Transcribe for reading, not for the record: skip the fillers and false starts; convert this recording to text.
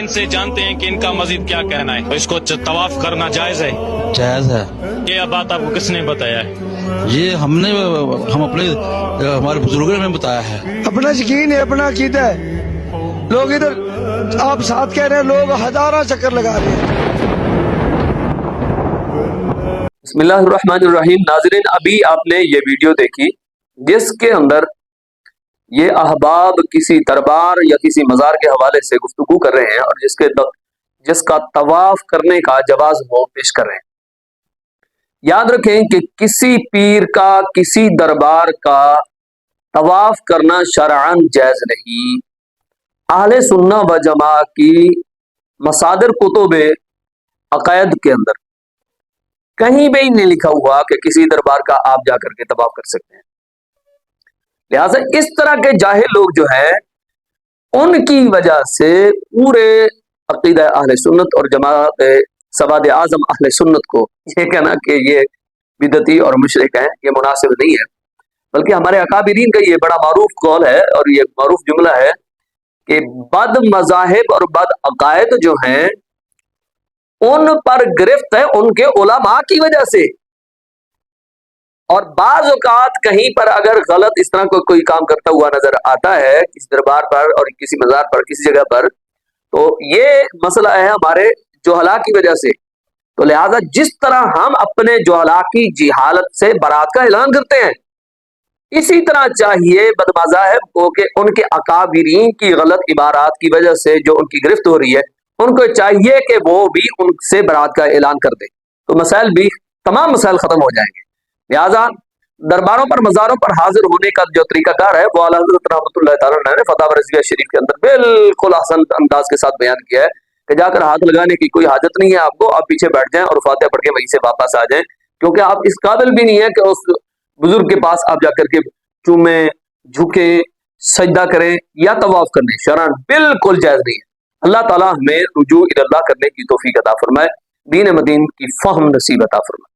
इनसे जानते हैं कि इनका मजीद क्या कहना है। इसको तवाफ करना जायज है? जायज है। ये बात आपको किसने बताया है? ये हम अपने हमारे बुजुर्गों ने बताया है। अपना यकीन है, अपना अकीदा है। लोग इधर आप साथ कह रहे हैं, लोग हजारों चक्कर लगा रहे हैं। बिस्मिल्लाहिर्रहमानिर्रहीम। नाज़रीन, अभी आपने ये वीडियो देखी जिसके अंदर ये अहबाब किसी दरबार या किसी मज़ार के हवाले से गुफ्तगू कर रहे हैं और जिसका तवाफ करने का जवाज वो पेश कर रहे हैं। याद रखें कि किसी पीर का, किसी दरबार का तवाफ करना शरअन जायज नहीं। अहले सुन्ना व जमा की मसादिर कुतुब अक़ायद के अंदर कहीं भी नहीं लिखा हुआ कि किसी दरबार का आप जाकर के तवाफ कर सकते हैं। लिहाजा इस तरह के जाहिल लोग जो हैं, उनकी वजह से पूरे अकीदा अहले सुन्नत और जमात सवाद आजम अहले सुन्नत को ये कहना कि ये बिदती और मुशरिक हैं, ये मुनासिब नहीं है। बल्कि हमारे अकाबिरीन का ये बड़ा मारूफ कौल है और ये मारूफ जुमला है कि बद मज़ाहिब और बद अकायद जो हैं, उन पर गिरफ्त है उनके उलमा की वजह से। और बाज़ औक़ात कहीं पर अगर गलत इस तरह कोई काम करता हुआ नजर आता है किसी दरबार पर और किसी मज़ार पर, किसी जगह पर, तो ये मसला है हमारे जोहला की वजह से। तो लिहाजा जिस तरह हम अपने जोहला की जिहालत से बरात का ऐलान करते हैं, इसी तरह चाहिए बदमज़ाहिब को कि उनके अकाबिरीन की गलत इबारात की वजह से जो उनकी गिरफ्त हो रही है, उनको चाहिए कि वो भी उनसे बरात का ऐलान कर दे, तो मसाइल भी, तमाम मसाइल खत्म हो जाएंगे। लिहाजा दरबारों पर, मज़ारों पर हाजिर होने का जो तरीकाकार है वो आला हज़रत रहमतुल्लाह तआला ने फतवा रज़विया शरीफ के अंदर बिल्कुल आसान अंदाज के साथ बयान किया है कि जाकर हाथ लगाने की कोई हाजत नहीं है आपको, आप पीछे बैठ जाएं और फातिहा पढ़ के वहीं से वापस आ जाएं, क्योंकि आप इस काबिल भी नहीं है कि उस बुजुर्ग के पास आप जाकर के चूमे, झुके, सजदा करें या तवाफ करने। शरअन बिल्कुल जायज नहीं है। अल्लाह ताला हमें रुजू इल्लाह करने की तौफीक अता फरमाए, दीन मदीन की फहम नसीब अता फरमाए।